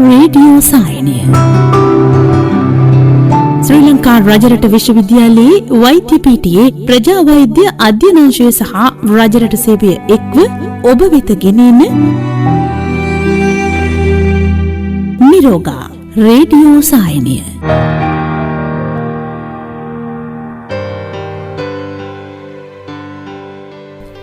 Radio සායනය ශ්‍රී ලංකා රජරට විශ්වවිද්‍යාලයේ වෛද්‍ය පීඨයේ ප්‍රජා වෛද්‍ය අධ්‍යනාංශය සහ රජරට සේවය එක්ව ඔබ වෙත ගෙනෙන නිරෝගා රේඩියෝ සායනය.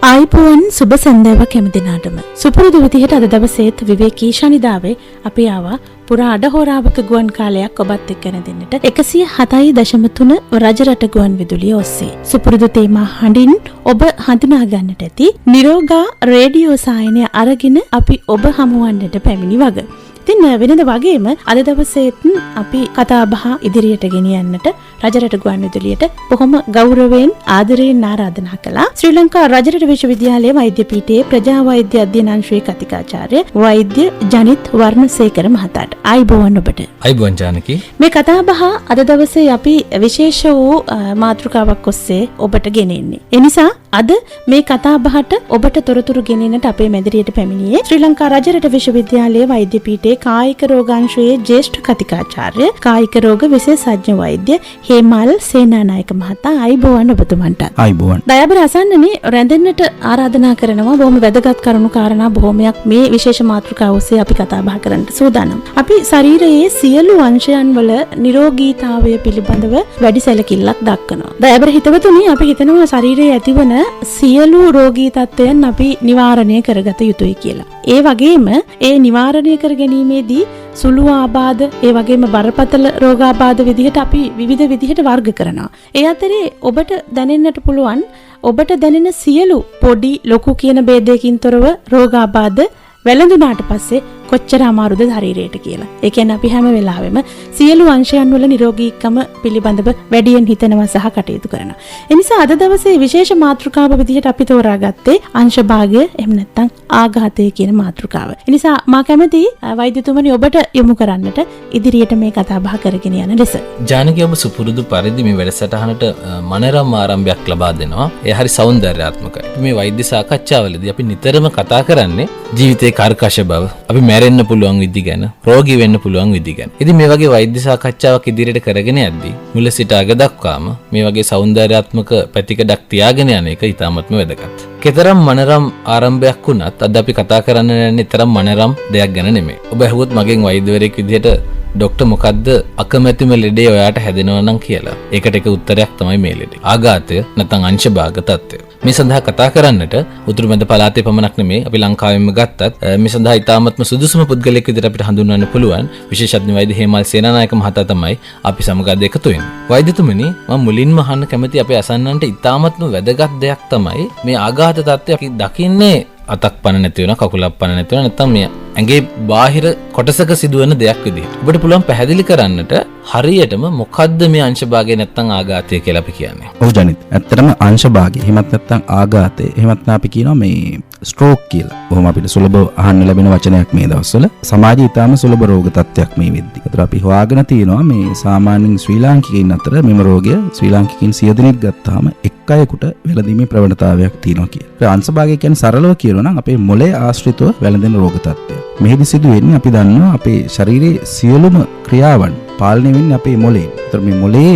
ආයිපුවන් සුබ සන්ධ්‍යාවක් හැම දිනාටම. සුපුරුදු විදිහට අද දවසේත් විවේකී ශනිදාවේ අපි ආවා පුරා අඩහෝරාවක ගුවන් කාලයක් ඔබත් එක්ක නැදෙන්නට 107.3 රජරට ගුවන් විදුලිය ඔස්සේ. සුපුරුදු තේමා හඬින් ඔබ හඳුනා ගන්නට ඇති නිරෝගා රේඩියෝ සායනය අරගෙන අපි ඔබ හමුවන්නට පැමිණි වග. ඉතින් වෙනද වගේම අද දවසේත් අපි කතා බහ ඉදිරියට ගෙනියන්නට රජරට ගුවන් විදුලියට බොහොම ගෞරවයෙන් ආදරයෙන් ආරාධනා කළා ශ්‍රී ලංකා රජරට විශ්වවිද්‍යාලයේ වෛද්‍ය පීඨයේ ප්‍රජා වෛද්‍ය අධ්‍යනාංශයේ කතිකාචාර්ය වෛද්‍ය ජනිත් වර්ණසේකර මහතාට. ආයිබෝවන් ඔබට. ආයිබෝවන් ජානකි. මේ කතා බහ අද දවසේ අපි විශේෂ වූ මාතෘකාවක් ඔස්සේ ඔබට ගෙනෙන්නේ. ඒ නිසා අද මේ කතා බහට ඔබට තොරතුරු ගෙනෙන්නට අපේ මැදිරියට පැමිණියේ ශ්‍රී ලංකා රජරට විශ්වවිද්‍යාලයේ වෛද්‍ය පීඨයේ කායික රෝගාංශයේ ජ්‍යෙෂ්ඨ කතිකාචාර්ය කායික රෝග විශේෂඥ වෛද්‍ය හේමල් සේනානායක මහතා. ආයිබෝවන් ඔබතුමන්ට. ආයිබෝවන්. දයාබර අසන්නනේ රැඳෙන්නට ආරාධනා කරනවා. බොහොම වැදගත් කරුණු කාරණා බොහොමයක් මේ විශේෂ මාතෘකාව ඔස්සේ අපි කතා බහ කරන්නට සූදානම්. අපි ශරීරයේ සියලු අංශයන් වල නිරෝගීතාවය පිළිබඳව වැඩි සැලකිල්ලක් දක්වනවා. දයාබර හිතවතුනි අපි හිතනවා ශරීරයේ ඇතිවන සියලු රෝගී තත්ත්වයන් අපි නිවාරණය කරගත යුතුයි කියලා. ඒ වගේම ඒ නිවාරණය කර ගැනීමේදී සුළු ආබාධ ඒ වගේම බරපතල රෝගාබාධ විදිහට අපි විවිධ විදිහට වර්ග කරනවා. ඒ අතරේ ඔබට දැනෙන්නට පුළුවන් ඔබට දැනෙන සියලු පොඩි ලොකු කියන ભેදයකින් තොරව රෝගාබාධ වැළඳුනාට පස්සේ කොච්චර අමාරුද ශරීරයට කියලා. ඒ කියන්නේ අපි හැම වෙලාවෙම සියලු අංශයන් වල නිරෝගීකම පිළිබඳව වැඩියෙන් හිතනවා සහ කටයුතු කරනවා. ඒ නිසා අද දවසේ විශේෂ මාතෘකාව විදිහට අපි තෝරාගත්තේ අංශභාගය එහෙම නැත්නම් ආඝාතය කියන මාතෘකාව. ඒ නිසා මා කැමතියි වෛද්‍යතුමනි ඔබට යොමු කරන්නට ඉදිරියට මේ කතා බහ කරගෙන යන ලෙස. ජානකි ඔබ සුපුරුදු පරිදි මේ වැඩසටහනට මනරම් ආරම්භයක් ලබා දෙනවා. ඒ හරි සෞන්දර්යාත්මකයි. මේ වෛද්‍ය සාකච්ඡාවලදී අපි නිතරම කතා කරන්නේ ජීවිතේ කර්කශ බව. අපි මැරෙන්න පුළුවන් විදි ගැන, රෝගී වෙන්න පුළුවන් විදි ගැන. ඉතින් මේ වගේ වෛද්‍ය සාකච්ඡාවක් ඉදිරියට කරගෙන යද්දී මුල සිට අග දක්වාම මේ වගේ සෞන්දර්යාත්මක පැතිකඩක් තියාගෙන යන එක ඉතාමත්ම වැදගත්. කතරම් මනරම් ආරම්භයක් වුණත් අද අපි කතා කරන්න යන්නේ තරම් මනරම් දෙයක් ගැන නෙමෙයි. ඔබ අහුවොත් මගෙන් වෛද්‍යවරයෙක් විදිහට ડોක්ටර් මොකද්ද අකමැතිම ලෙඩේ ඔයාට හැදෙනවා නම් කියලා. ඒකට එක උත්තරයක් තමයි මේ ලෙඩේ. ආඝාතය නැත්නම් අංශභාග තත්ත්වය. මේ සඳහා කතා කරන්නට උතුරු මැද පළාතේ පමණක් නෙමෙයි අපි ලංකාවෙම ගත්තත් මේ සඳහා ඉතාමත්ම සුදුසුම පුද්ගලයෙක් විදිහට අපිට හඳුන්වන්න පුළුවන් විශේෂඥ වෛද්‍ය හේමල් සේනානායක මහතා තමයි අපි සමග අද එකතු වෙන්නේ. වෛද්‍යතුමනි මම මුලින්ම අහන්න කැමති අපේ අසන්නන්ට ඉතාමත්ම වැදගත් දෙයක් තමයි මේ ආඝාත තත්ත්වය අපි දකින්නේ අතක් පණ නැති වෙනවා කකුලක් පණ නැති වෙනවා නැත්නම් මේ ඇඟේ බාහිර කොටසක සිදුවන දෙයක් විදිහට. ඔබට පුළුවන් පැහැදිලි කරන්නට හරියටම මොකද්ද මේ අංශභාගය නැත්නම් ආඝාතය කියලා අපි කියන්නේ. ඔව් ජනිත්. ඇත්තටම අංශභාගය එහෙමත් නැත්නම් ආඝාතය එහෙමත් නැත්නම් අපි කියනවා මේ ස්ට්‍රෝක් කියලා. බොහොම අපිට සුලභව අහන්න ලැබෙන වචනයක් මේ දවස්වල. සමාජයේ ඉතාම සුලභ රෝග තත්ත්වයක් මේ වෙද්දී. ඒතර අපි හොයාගෙන තියෙනවා මේ සාමාන්‍යයෙන් ශ්‍රී ලාංකිකයින් අතර මෙම රෝගය ශ්‍රී ලාංකිකයින් 100 දෙනෙක් ගත්තාම එක් අයෙකුට වැළඳීමේ ප්‍රවණතාවයක් තියෙනවා කියලා. ඒ අංශභාගය කියන්නේ සරලව කියනවා නම් අපේ මොළයේ ආශ්‍රිතව වැළඳෙන රෝග තත්ත්වය. මෙහිදී සිදුවෙන්නේ අපි දන්නවා අපේ ශරීරයේ සියලුම ක්‍රියාවන් පාලනය වෙන්නේ අපේ මොළයෙන්. ඒතර මේ මොළයේ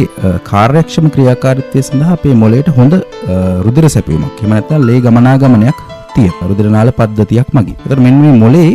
කාර්යක්ෂම ක්‍රියාකාරීත්වය සඳහා අපේ මොළයට හොඳ රුධිර සැපයීමක්. එහෙම නැත්නම් ලේ ගමනාගමනයක් තියෙනවා. රුධිර නාල පද්ධතියක් මගින්. ඒතර මෙන්න මේ මොළයේ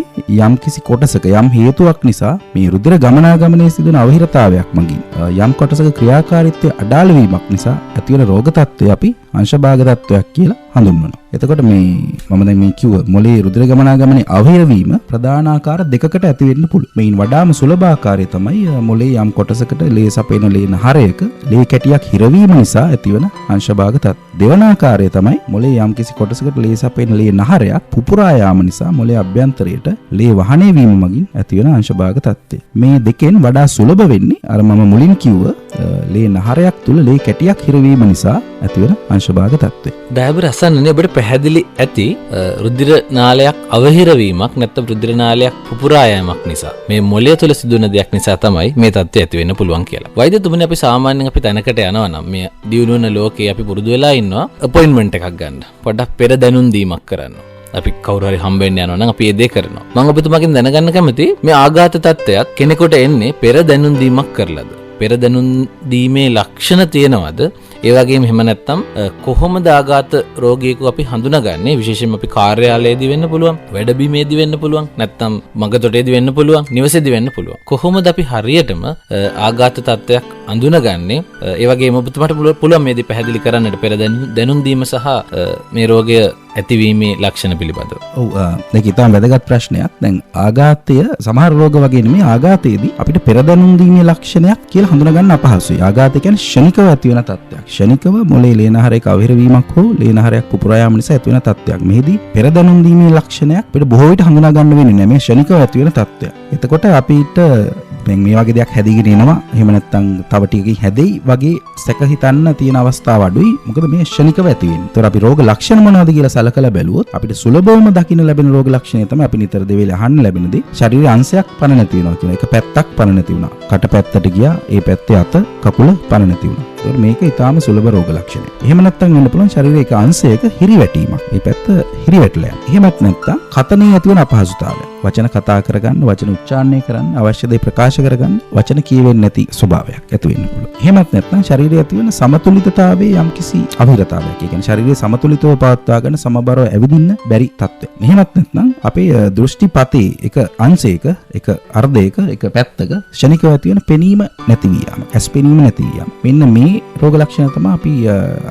යම් කිසි කොටසක යම් හේතුවක් නිසා මේ රුධිර ගමනාගමනයේ සිදුවන අවහිරතාවයක් මගින් යම් කොටසක ක්‍රියාකාරීත්වය අඩාල වීමක් නිසා ඇතිවන රෝග තත්ත්වය අපි අංශභාග තත්ත්වයක් කියලා හඳුන්වනවා. එතකොට මේ මම දැන් මේ කිව්ව මොළයේ රුධිර ගමනාගමනයේ අවහිර වීම ප්‍රධාන ආකාර දෙකකට ඇති වෙන්න පුළුවන්. මේන් වඩාම සුලභ ආකාරය තමයි මොළයේ යම් කොටසකට ලේ සපේන ලේ නහරයක ලේ කැටියක් හිරවීම නිසා ඇතිවන අංශභාග තත්ත්වය. දෙවන ආකාරය තමයි මොළයේ යම් කිසි කොටසකට ලේ සපේන ලේ නහරයක් පුපුරා යාම නිසා මොළයේ අභ්‍යන්තරයට ලේ වහනය වීම මගින් ඇතිවන අංශභාග තත්ත්වය. මේ දෙකෙන් වඩා සුලභ වෙන්නේ අර මම මුලින් කිව්ව ලේ නහරයක් තුල ලේ කැටියක් හිරවීම නිසා ඇතිවන අංශභාග තත්ත්වය. දයාබර අසන්නනේ ඔබට පැහැදිලි ඇති රුධිර නාලයක් අවහිර වීමක් නැත්නම් රුධිර නාලයක් පුපුරා යෑමක් නිසා මේ මොළය තුළ සිදුවන දෙයක් නිසා තමයි මේ තත්ත්වය ඇති වෙන්න පුළුවන් කියලා. වෛද්‍යතුමනි අපි සාමාන්‍යයෙන් අපි තැනකට යනවා නම් මේ දියුණු වෙන ලෝකේ අපි පුරුදු වෙලා ඉන්නවා අපොයින්ට්මන්ට් එකක් ගන්න. පොඩ්ඩක් පෙර දැනුම් දීමක් කරන්න. අපි කවුරු හරි හම්බෙන්න යනවා නම් අපි ඒ දේ කරනවා. මම ඔබතුමාගෙන් දැනගන්න කැමති මේ ආඝාත තත්ත්වයක් කෙනෙකුට එන්නේ පෙර දැනුම් දීමක් කරලාද? පෙර දැනුම් දීමේ ලක්ෂණ තියෙනවද? ඒ වගේම එහෙම නැත්නම් කොහොමද ආඝාත රෝගියෙකු අපි හඳුනාගන්නේ? විශේෂයෙන්ම අපි කාර්යාලයේදී වෙන්න පුළුවන්, වැඩබිමේදී වෙන්න පුළුවන්, නැත්නම් මගතොටේදී වෙන්න පුළුවන්, නිවසේදී වෙන්න පුළුවන්. කොහොමද අපි හරියටම ආඝාත තත්ත්වයක් හඳුනාගන්නේ? ඒ වගේම ඔබතුමාට පුළුවන් මේ දේ පැහැදිලි කරන්නට පෙර දැනුම් දීම සහ මේ රෝගය ඇතිවීමේ ලක්ෂණ පිළිබඳව. ඔව් ඒක ඉතාම වැදගත් ප්‍රශ්නයක්. දැන් ආඝාතය සමහර රෝග වගේ නෙමෙයි ආඝාතයේදී අපිට පෙර දැනුම් දීමේ ලක්ෂණයක් කියලා හඳුනා ගන්න අපහසුයි. ආඝාතය කියන්නේ ක්ෂණිකව ඇති වෙන තත්ත්වයක්. ක්ෂණිකව මොළේ ලේනහරයක අවහිර වීමක් හෝ ලේනහරයක් පුපුරා යාම නිසා ඇති වෙන තත්ත්වයක්. මෙහිදී පෙර දැනුම් දීමේ ලක්ෂණයක් අපිට බොහෝ විට හඳුනා ගන්න වෙන්නේ නැහැ. මේ ක්ෂණිකව ඇති වෙන තත්ත්වයක්. එතකොට අපිට දැන් මේ වගේ දෙයක් හැදීගෙන එනවා. එහෙම නැත්නම් තව ටිකකින් හැදෙයි වගේ සැක හිතන්න තියෙන අවස්ථාව අඩුයි. මොකද මේ ක්ෂණිකව ඇති වෙන්නේ. ඒතර අපි රෝග ලක්ෂණ මොනවද කියලා සලකලා බැලුවොත් අපිට සුලභවම දකින්න ලැබෙන රෝග ලක්ෂණය තමයි අපි නිතර දෙවිල අහන්න ලැබෙන දේ. ශරීරයේ අංශයක් පණ නැති වෙනවා කියන එක. පැත්තක් පණ නැති වුණා. කට පැත්තට ගියා. ඒ පැත්තේ අත කකුල පණ නැති වුණා. ඒතර මේක ඊටාම සුලභ රෝග ලක්ෂණය. එහෙම නැත්නම් වෙන්න පුළුවන් ශරීරයේ එක අංශයක හිරිවැටීමක්. මේ පැත්ත හිරිවැටලා යනවා. එහෙමත් නැත්නම් කතනේ ඇති වෙන අපහසුතාවය. වචන කතා කරගන්න, වචන උච්චාරණය කරන්න, අවශ්‍ය දේ ප්‍රකාශ කරගන්න වචන කියවෙන්නේ නැති ස්වභාවයක් ඇති වෙන්න පුළුවන්. එහෙමත් නැත්නම් ශරීරයේ ඇති වෙන සමතුලිතතාවයේ යම්කිසි අවිරතාවයක්. ඒ කියන්නේ ශරීරයේ සමතුලිතව පවත්වා ගන්න සමබරව ඇවිදින්න බැරි තත්ත්වයක්. එහෙමත් නැත්නම් අපේ දෘෂ්ටිපතේ එක අංශයක, එක අර්ධයක, එක පැත්තක ක්ෂණිකව ඇති වෙන පෙනීම නැති වීම, ඇස් පෙනීම නැති වීම. මෙන්න මේ රෝග ලක්ෂණ තමයි අපි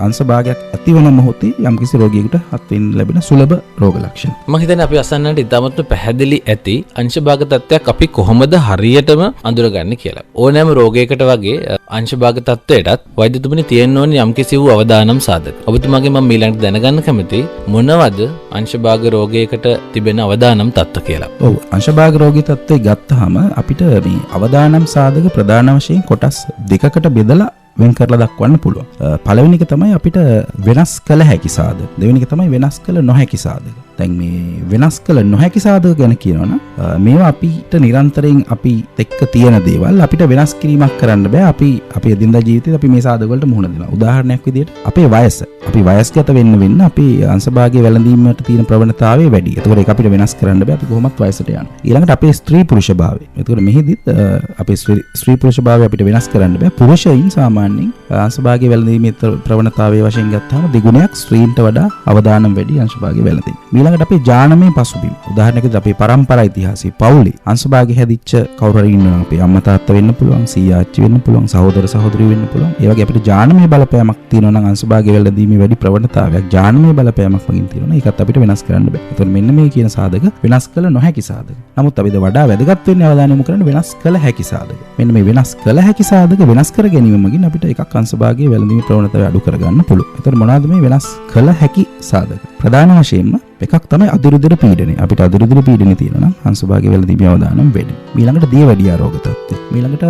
අංශ භාගයක් ඇති වෙන මොහොතේ යම්කිසි රෝගියෙකුට හත් වෙන්න ලැබෙන සුලභ රෝග ලක්ෂණ. මම හිතන්නේ අපි අසන්නට ඉතාමත් පැහැදිලි ඇති අංශභාග තත්ත්වයක් අපි කොහොමද හරියටම අඳුරගන්නේ කියලා. ඕනෑම රෝගයකට වගේ අංශභාග තත්ත්වයටත් වෛද්‍යතුමනි තියෙන්න ඕනේ යම්කිසි වූ අවදානම් සාධක. ඔබතුමාගෙන් මම ඊළඟට දැනගන්න කැමතියි මොනවද අංශභාග රෝගයකට තිබෙන අවදානම් තත්ත්ව කියලා. ඔව් අංශභාග රෝගී තත්ත්වය ගත්තාම අපිට මේ අවදානම් සාධක ප්‍රධාන වශයෙන් කොටස් දෙකකට බෙදලා වෙන් කරලා දක්වන්න පුළුවන්. පළවෙනි එක තමයි අපිට වෙනස් කළ හැකි සාධක. දෙවෙනි එක තමයි වෙනස් කළ නොහැකි සාධක. දැන් මේ වෙනස් කළ නොහැකි සාධක ගැන කියනවනම් මේවා අපිට නිරන්තරයෙන් අපි එක්ක තියෙන දේවල් අපිට වෙනස් කිරීමක් කරන්න බෑ. අපි අපේ එදිනදා ජීවිතේදී අපි මේ සාධක වලට මුහුණ දෙනවා. උදාහරණයක් විදිහට අපේ වයස. අපි වයස්ගත වෙන්න අපේ අංශභාගයේ වැළඳීමට තියෙන ප්‍රවණතාවය වැඩි. ඒකෝර ඒක අපිට වෙනස් කරන්න බෑ. අපි කොහොමත් වයසට යනවා. ඊළඟට අපේ ස්ත්‍රී පුරුෂ භාවය. ඒකෝර මෙහිදීත් අපේ ස්ත්‍රී පුරුෂ භාවය අපිට වෙනස් කරන්න බෑ. පුරුෂයින් සාමාන්‍යයෙන් අංශභාගයේ වැළඳීමේ ප්‍රවණතාවයේ වශයෙන් ගත්තාම දෙගුණයක් ස්ත්‍රීන්ට වඩා අවදානම් වැඩි අංශභාගයේ වැළඳීම. ඊළඟට අපේ ජානමය පසුබිම. උදාහරණයකට අපේ පරම්පරා ඉතිහාසයේ පවුලේ අංශභාගයේ හැදිච්ච කවුරු හරි ඉන්නවා. අපේ අම්මා තාත්තා වෙන්න පුළුවන්, සීයා ආච්චි වෙන්න පුළුවන්, සහෝදර සහෝදරියෝ වෙන්න පුළුවන්. ඒ වගේ අපිට ජානමය බලපෑමක් තියෙනවා නම් අංශභාගයේ වැළඳීමේ වැඩි ප්‍රවණතාවයක් ජානමය බලපෑමක් වගින් තියෙනවා. ඒකත් අපිට වෙනස් කරන්න බෑ. ඒතකොට මෙන්න මේ කියන සාධක වෙනස් කළ නොහැකි සාධක. නමුත් අපිට වඩා වැදගත් වෙන්නේ අවධානය යොමු කරන්න වෙනස් කළ හැකි සාධක. මෙන්න මේ වෙනස් කළ හැකි සාධක වෙනස් කර ගැනීම මගින් අපිට එකක් අංශභාගයේ වැළඳීමේ ප්‍රවණතාවය අඩු කරගන්න පුළුවන්. ඒතකොට මොනවාද මේ වෙනස් කළ හැකි සාධක? ප්‍රධාන වශයෙන්ම එකක් තමයි අදිරුදිර පීඩනය. අපිට අදිරුදිර පීඩනය තියෙනවා නම් අංශභාගයේ වැළඳීමේ අවදානම් වැඩි. ඊළඟට දියවැඩියා රෝග තත්ත්වය. ඊළඟට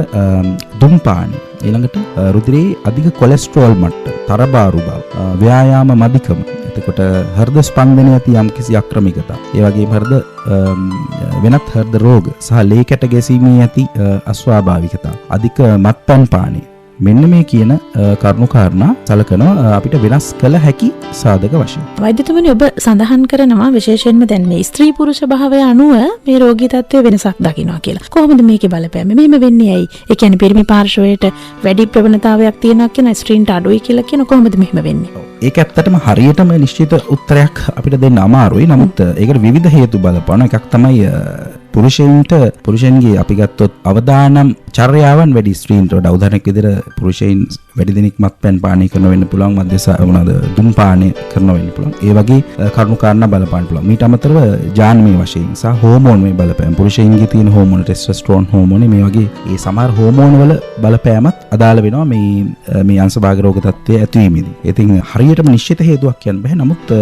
දුම්පානය. ඊළඟට රුධිරයේ අධික කොලෙස්ටරෝල් මට්ටම, තරබාරු බව, ව්‍යායාම මදිකම. එතකොට හෘද ස්පන්දනය ඇති යම්කිසි අක්‍රමිකතා. ඒ වගේම වෙනත් හෘද රෝග සහ ලේ කැට ගැසීමේ ඇති අස්වාභාවිකතා. අධික මත්පැන් පානය. මෙන්න මේ කියන කරුණු කාරණා සලකනවා අපිට වෙනස් කළ හැකි සාධක වශයෙන්. වෛද්‍යතුමනි ඔබ සඳහන් කරනවා විශේෂයෙන්ම දැන් මේ ස්ත්‍රී පුරුෂ භාවය අනුව මේ රෝගී තත්ත්වයේ වෙනසක් දකින්නවා කියලා. කොහොමද මේකේ බලපෑම? මෙහෙම වෙන්නේ ඇයි? ඒ කියන්නේ පිරිමි පාර්ශවයට වැඩි ප්‍රවණතාවයක් තියෙනවා කියන ස්ත්‍රීන්ට අඩුයි කියලා කියන කොහොමද මෙහෙම වෙන්නේ? ඒක ඇත්තටම හරියටම නිශ්චිත උත්තරයක් අපිට දෙන්න අමාරුයි. නමුත් ඒකට විවිධ හේතු බලපාන. එකක් තමයි පුරුෂයන්ගේ අපි ගත්තොත් අවදානම් චර්යාවන් වැඩි ස්ත්‍රීන්ට වඩා. උදාහරණයක් විදිහට පුරුෂයන් වැඩි දිනක් මත්පැන් පානය කරන වෙන්න පුළුවන්, දුම් පානය කරන වෙන්න පුළුවන්. ඒ වගේ කරුණු කාරණා බලපාන්න පුළුවන්. මීට අමතරව ජානමය වශයෙන් සහ හෝමෝන් මේ බලපෑම, පුරුෂයන්ගේ තියෙන හෝමෝන ටෙස්ටොස්ටෙරෝන් හෝමෝන මේ වගේ ඒ සමහර හෝමෝන වල බලපෑමත් අදාළ වෙනවා මේ අංශභාග රෝග තත්ත්වයේ ඇතිවීමේදී. ඉතින් හරියටම නිශ්චිත හේතුවක් කියන්න බෑ. නමුත්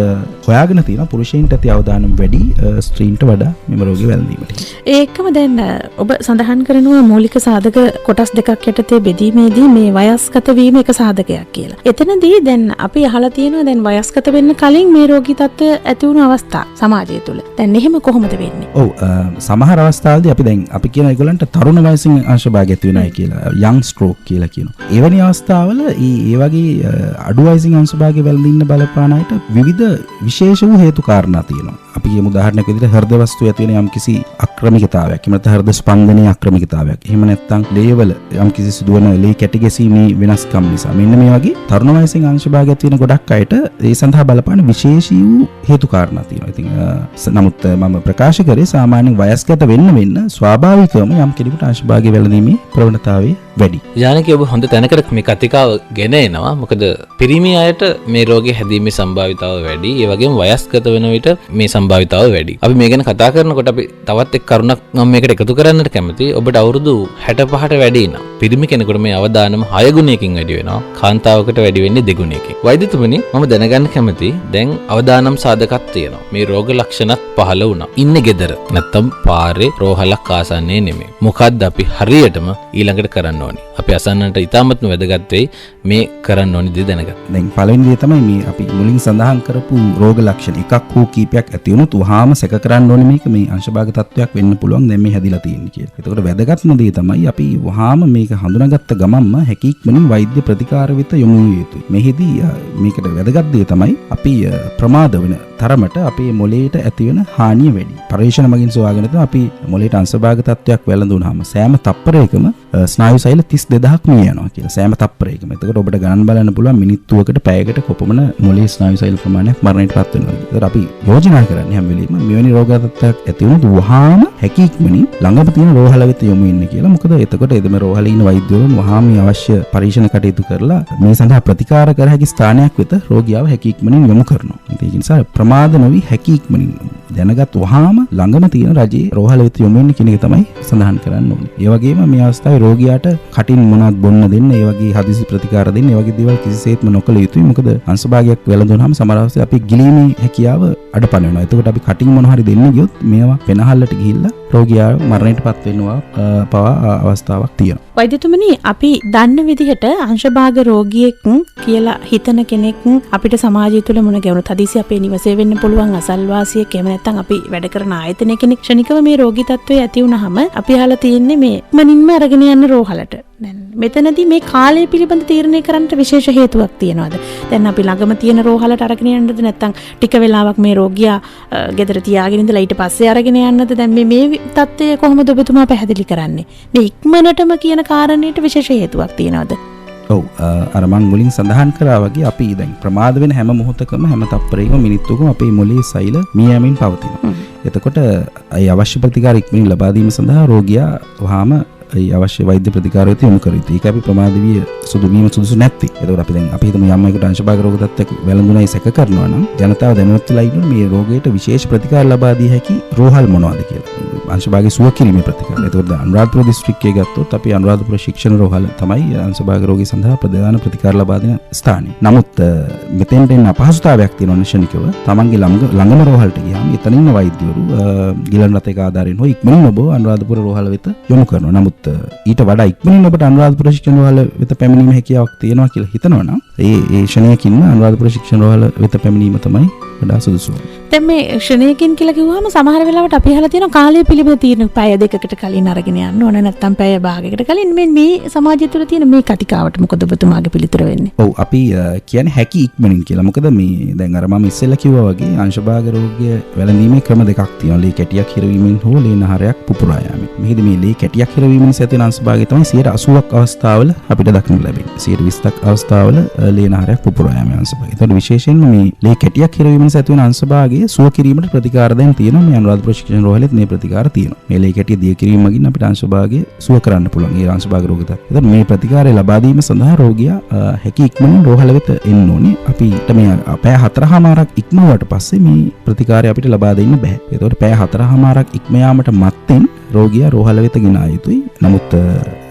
හොයාගෙන තියෙනවා පුරුෂයන්ට ඇති අවදානම් වැඩි ස්ත්‍රීන්ට වඩා මෙම රෝගය වැළඳීමට. ඒකම දැන් ඔබ සඳහන් කරනවා මූලික සාධක කොටස් දෙකක් යටතේ බෙදීමේදී මේ වයස්ගත වීම එක සාධකයක් කියලා. එතනදී දැන් අපි අහලා තියෙනවා දැන් වයස්ගත වෙන්න කලින් මේ රෝගී තත්ත්වය ඇති වුණු අවස්ථා සමාජය තුළ. දැන් එහෙම කොහොමද වෙන්නේ? ඔව් සමහර අවස්ථාවලදී අපි කියන ඒගොල්ලන්ට තරුණ වයසින් අංශභාගය ඇති වෙනයි කියලා, young stroke කියලා කියනවා. එවැනි අවස්ථාවල ඒ වගේ අඩු වයසින් අංශභාගය වැළඳින්න බලපාන අයට විවිධ විශේෂ වූ හේතු කාරණා තියෙනවා. අපි කියමු උදාහරණයක් විදිහට හෘද වස්තු ඇති වෙන යම්කිසි අක්‍රමිකතාවයක්. එහෙම නැත්නම් හෘද ස්පන්දනයේ අක්‍රමිකතාවයක්. එහෙම නැත්නම් ලේවල යම්කිසි සිදුවන ලේ කැටි ගැසීමේ වෙනස්කම් නිසා මෙන්න මේ වගේ තරුණ වයසෙන් අංශභාගය ඇති වෙන ගොඩක් අයට ඒ සඳහා බලපාන විශේෂී වූ හේතු කාරණා තියෙනවා. ඉතින් නමුත් මම ප්‍රකාශ කරේ සාමාන්‍යයෙන් වයස්ගත වෙන්න ස්වාභාවිකවම යම් කෙනෙකුට අංශභාගය වැළඳීමේ ප්‍රවණතාවය වැඩි. යානකි ඔබ හොඳ තැනකට මේ කතිකාව ගෙන එනවා. මොකද පිරිමි අයට මේ රෝගය හැදීමේ සම්භාවිතාව වැඩි. ඒ වගේම වයස්ගත වෙන විට මේ සම්භාවිතාව වැඩි. අපි මේ ගැන කතා කරනකොට අපි තවත් එක් කරුණක් මම මේකට එකතු කරන්නට කැමතියි. ඔබට අවුරුදු 65ට වැඩි නම් පිරිමි කෙනෙකුට මේ අවදානම 6 ගුණයකින් වැඩි වෙනවා. කාන්තාවකට වැඩි වෙන්නේ 2 ගුණයකින්. වෛද්‍යතුමනි මම දැනගන්න කැමතියි. දැන් අවදානම් සාධකයක් තියෙනවා. මේ රෝග ලක්ෂණත් පහළ වුණා. ඉන්නේ ගෙදර. නැත්තම් පාරේ රෝහලක් ආසන්නයේ නෙමෙයි. මොකද්ද අපි හරියටම ඊළඟට කරන්න ඕනේ? අපි අසන්නට ඉතාමත්ම වැදගත් වෙයි මේ කරන්න ඕනි දේ දැනගන්න. දැන් පළවෙනි දේ තමයි මේ අපි මුලින් සඳහන් කරපු රෝග ලක්ෂණ එකක් හෝ කීපයක් ඇති වුණොත් වහාම සැක කරන්න ඕනේ මේක මේ අංශභාග තත්වයක් වෙන්න පුළුවන් දැන් මේ හැදිලා තියෙන්නේ කියලා. එතකොට වැදගත්ම දේ තමයි අපි වහාම මේක හඳුනාගත්ත ගමන්ම හැකියක්මනින් වෛද්‍ය ප්‍රතිකාර වෙත යොමු විය යුතුයි. මෙහිදී මේකට වැදගත් දේ තමයි අපි ප්‍රමාද වෙන තරමට අපේ මොළයට ඇතිවන හානිය වැඩි. පරීක්ෂණ මගින් සොයාගෙන තමයි අපි මොළයට අංශභාග තත්වයක් වැළඳුනහම සෑම තප්පරයකම ස්නායු සෛල 32000ක් මිය යනවා කියලා. සෑම තප්පරයකම. එතකොට ඔබට ගණන් බලන්න පුළුවන් මිනිත්තුවකට පැයකට කොපමණ මොළයේ ස්නායු සෛල ප්‍රමාණයක් මරණයටපත් වෙනවද. ඒතර අපි යෝජනා කරන්නේ හැම වෙලෙම මෙවැනි රෝග තත්ත්වයක් ඇති වුණොත් වහාම හැකියක්මනින් ළඟම තියෙන රෝහල වෙත යොමු වෙන්න කියලා. මොකද එතකොට එදම රෝහලේ ඉන්න වෛද්‍යවරුන් වහාම අවශ්‍ය පරීක්ෂණ කටයුතු කරලා මේ සඳහා ප්‍රතිකාර කර හැකි ස්ථානයක් වෙත රෝගියාව හැකියක්මනින් යොමු කරනවා. ඒක නිසා ප්‍රමාද නොවි හැකියක්මනින් දැනගත් වහාම ළඟම තියෙන රජයේ රෝහල වෙත යොමු වෙන්න කියන එක තමයි සඳහන් කරන්න ඕනේ. ඒ වගේම මේ අවස්ථාවේ රෝගියාට කටින් මොනවත් බොන්න දෙන්න, ඒ වගේ හදිසි ප්‍රතිකාර දෙන්න, ඒ වගේ දේවල් කිසිසේත්ම නොකළ යුතුයි. මොකද අංශභාගයක් වැළඳුනහම සමහර අවස්ථා අපි ගිලීමේ හැකියාව අඩපණ වෙනවා. එතකොට අපි කටින් මොන හරි දෙන්න ගියොත් මේවා පෙනහල්ලට ගිහිල්ලා රෝගියා මරණයටපත් වෙනවා පවා අවස්ථාවක් තියෙනවා. වෛද්‍යතුමනි අපි දන්න විදිහට අංශභාග රෝගියෙක් කියලා හිතන කෙනෙක් අපිට සමාජය තුළ මොන ගැවුණත් හදිසි අපේ නිවසේ වෙන්න පුළුවන් අසල්වාසියෙක් එහෙම නැත්නම් අපි වැඩ කරන ආයතනයක කෙනෙක් ක්ෂණිකව මේ රෝගී තත්ත්වය ඇති වුනහම අපි අහලා තියෙන්නේ මේ මනින්ම අරගෙන යන්න රෝහලට. දැන් මෙතනදී මේ කාලය පිළිබඳ තීරණය කරන්නට විශේෂ හේතුවක් තියෙනවද? දැන් අපි ළඟම තියෙන රෝහලට අරගෙන යන්නද නැත්නම් ටික වෙලාවක් මේ රෝගියා ගෙදර තියාගෙන ඉඳලා ඊට පස්සේ අරගෙන යන්නද? දැන් මේ තත්ත්වය කොහොමද ඔබතුමා පැහැදිලි කරන්නේ? මේ ඉක්මනටම කියන කාරණේට විශේෂ හේතුවක් තියෙනවද? ඔව් අර මම මුලින් සඳහන් කරා වගේ අපි දැන් ප්‍රමාද වෙන හැම මොහොතකම හැම තප්පරයකම මිනිත්තුවකම අපේ මොළයේ සෛල මිය යමින් පවතිනවා. එතකොට ඒ අවශ්‍ය ප්‍රතිකාර ඉක්මනින් ලබා දීම සඳහා රෝගියා වහාම ඒ අවශ්‍ය වෛද්‍ය ප්‍රතිකාර වෙත යොමු කර යුතුයි. ඒක අපි ප්‍රමාද විය සුදුසු නැත්තේ. එතකොට අපි දැන් අපි හිතමු යම් අයෙකුට අංශභාග රෝග තත්ත්වයක් වැළඳුණයි සැක කරනවා නම් ජනතාව දැනුවත් වෙලා ඉන්නවා මේ රෝගයට විශේෂ ප්‍රතිකාර ලබා දී හැකි රෝහල් මොනවද කියලා. අංශභාගයේ සුව කිරීමේ ප්‍රතිකාර. එතකොට අනුරාධපුර දිස්ත්‍රික්කයේ ගත්තොත් අපි අනුරාධපුර ශික්ෂණ රෝහල තමයි අංශභාග රෝගී සඳහා ප්‍රධාන ප්‍රතිකාර ලබා දෙන ස්ථානය. නමුත් මෙතෙන්ට එන අපහසුතාවයක් තියෙනවා ශනිකව. තමන්ගේ ළඟම රෝහලට ගියාම එතන ඉන්න වෛද්‍යවරු ගිලන් රථයක ආධාරයෙන් හෝ ඉක්මනින් ඔබ අනුරාධපුර රෝහල වෙත යොමු කරනවා. නමුත් ඊට වඩා ඉක්මනින් ඔබට අනුරාධපුර ශික්ෂණ රෝහල වෙත පැමිණීමේ හැකියාවක් තියෙනවා කියලා හිතනවා නම් ඒ ක්ෂණයකින්ම අනුරාධපුර ශික්ෂණ රෝහල වෙත පැමිණීම තමයි වඩා සුදුසු. දැන් මේ ක්ෂණයකින් කියලා කිව්වම සමහර වෙලාවට අපි අහලා තියෙනවා කාලය පිළිබඳ තීරණ පැය දෙකකට කලින් අරගෙන යන්න ඕන නැත්නම් පැය භාගයකට කලින් මේ සමාජය තුළ තියෙන මේ කතිකාවට මොකද ඔබතුමාගේ පිළිතුර වෙන්නේ? ඔව් අපි කියන්නේ හැකි ඉක්මනින් කියලා. මොකද මේ දැන් අර මම ඉස්සෙල්ලා කිව්වා වගේ අංශභාග රෝගය වැළඳීමේ ක්‍රම දෙකක් තියෙනවා. ලේ කැටියක් හිරවීමෙන් හෝ ලේ නහරයක් පුපුරා යාමෙන්. මෙහිදී මේ ලේ කැටියක් හිරවීමෙන් ඇතිවන අංශභාගය තමයි 80%ක් අවස්ථාවල අපිට දක්නට ලැබෙන්නේ. 20%ක් අවස්ථාවල ලේ නහරයක් පුපුරා යාමේ අංශභාගය. ඒතකොට විශේෂයෙන්ම මේ ලේ කැටියක් හිරවීමෙන් ඇතිවන අංශභාගය සුව කිරීමට ප්‍රතිකාර දැන් තියෙනවා. මේ අනුරාධපුර ශික්ෂණ රෝහලෙත් මේ ප්‍රතිකාර තියෙනවා. මේ ලේ කැටිය දිය කිරීම මගින් අපිට අංශභාගය සුව කරන්න පුළුවන්. ඒ අංශභාග රෝග තත්. ඒතකොට මේ ප්‍රතිකාරය ලබා දීම සඳහා රෝගියා හැකි ඉක්මනින් රෝහල වෙත එන්න ඕනේ. අපිට මේ පැය 4:00මාරක් ඉක්මවුවට පස්සේ මේ ප්‍රතිකාරය අපිට ලබා දෙන්න බෑ. ඒතකොට පැය 4:00මාරක් ඉක්ම යාමට මත්තෙන් රෝගියා රෝහල වෙත ගෙන ආ යුතුයි. නමුත්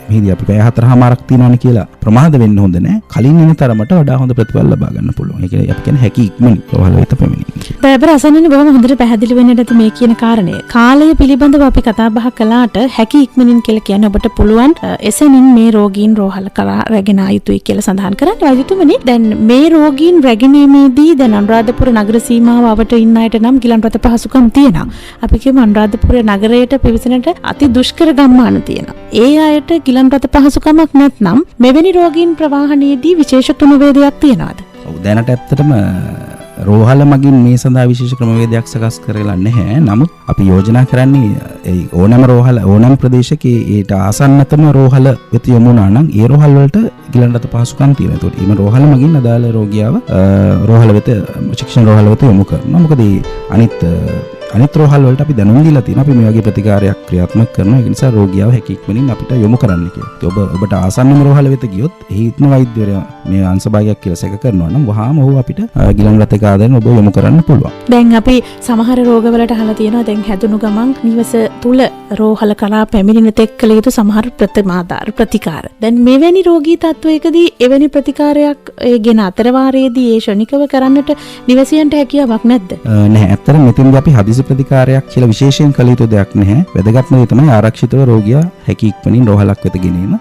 මෙහිදී අපි පැය 4:00මාරක් තියනවනේ කියලා ප්‍රමාද වෙන්න හොඳ නෑ. කලින් එන තරමට වඩා හොඳ ප්‍රතිඵල ලබා ගන්න පුළුවන්. ඒ කියන්නේ අපි කියන්නේ හැකි ඉක්මනින් රෝහල වෙත පැමිණීම. බයබර අසන්නනේ බොහොම හොඳට පැහැදිලි වෙන්නට ඇති මේ කියන කාරණය. කාලය පිළිබඳව අපි කතා බහ කළාට හැකි ඉක්මනින් කියලා කියන්නේ ඔබට පුළුවන් එසැනින් මේ රෝගීන් රෝහල කරා රැගෙන ආ යුතුයි කියලා සඳහන් කරන්නේ. වෛද්‍යතුමනි දැන් මේ රෝගීන් රැගෙනීමේදී දැන් අනුරාධපුර නගර සීමාව අවට ඉන්න අයට නම් ගිලන් රථ පහසුකම් තියෙනවා. අපි කියමු අනුරාධපුර නගරයට පිවිසෙනට අති දුෂ්කර ගම්මාන තියෙනවා. ඒ අයට ගිලන් රථ පහසුකමක් නැත්නම් මෙවැනි රෝගීන් ප්‍රවාහනයේදී විශේෂ ක්‍රමවේදයක් තියනවාද? ඔව් දැනට ඇත්තටම රෝහල මගින් මේ සඳහා විශේෂ ක්‍රමවේදයක් සකස් කරලා නැහැ. නමුත් අපි යෝජනා කරන්නේ ඕනෑම රෝහල ඕනෑම ප්‍රදේශකයේ ඊට ආසන්නතම රෝහල වෙත යොමු වුණා නම් ඒ රෝහල් වලට ගිලන්රත පහසුකම් තියෙනවා. ඒකට ඊම රෝහල මගින් අදාළ රෝගියාව රෝහල වෙත ශික්ෂණ රෝහල වෙත යොමු කරනවා. මොකද අනිත් රෝහල් වලට අපි දැනුම් දීලා තියෙනවා අපි මේ වගේ ප්‍රතිකාරයක් ක්‍රියාත්මක කරනවා. ඒ නිසා රෝගියාව හැකියක්මනින් අපිට යොමු කරන්න කියලා. ඔබට ආසන්නම රෝහල වෙත ගියොත් එහි ඉන්න වෛද්‍යවරයා මේ අංශභාගයක් කියලා සැක කරනවා නම් වහාම ඔහු අපිට ගිලන් රථයක ආදායන ඔබ යොමු කරන්න පුළුවන්. දැන් අපි සමහර රෝගවලට අහලා තියෙනවා දැන් හැදුණු ගමන් නිවස තුල රෝහල කරා පැමිණෙන තෙක් කළ යුතු සමහර ප්‍රතිකාර. දැන් මෙවැනි රෝගී තත්වයකදී එවැනි ප්‍රතිකාරයක් ඒ ගෙන අතරවාරයේදී ඒ ශනිකව කරන්නට නිවසියන්ට හැකියාවක් නැද්ද? නැහැ. ඇත්තටම මෙතෙන්දී අපි හදිසි ප්‍රතිකාරයක් කියලා විශේෂයෙන් කළ යුතු දෙයක් නැහැ. වැදගත්ම දේ තමයි ආරක්ෂිතව රෝගියා හැකි ඉක්මනින් රෝහලක් වෙත ගෙනීම.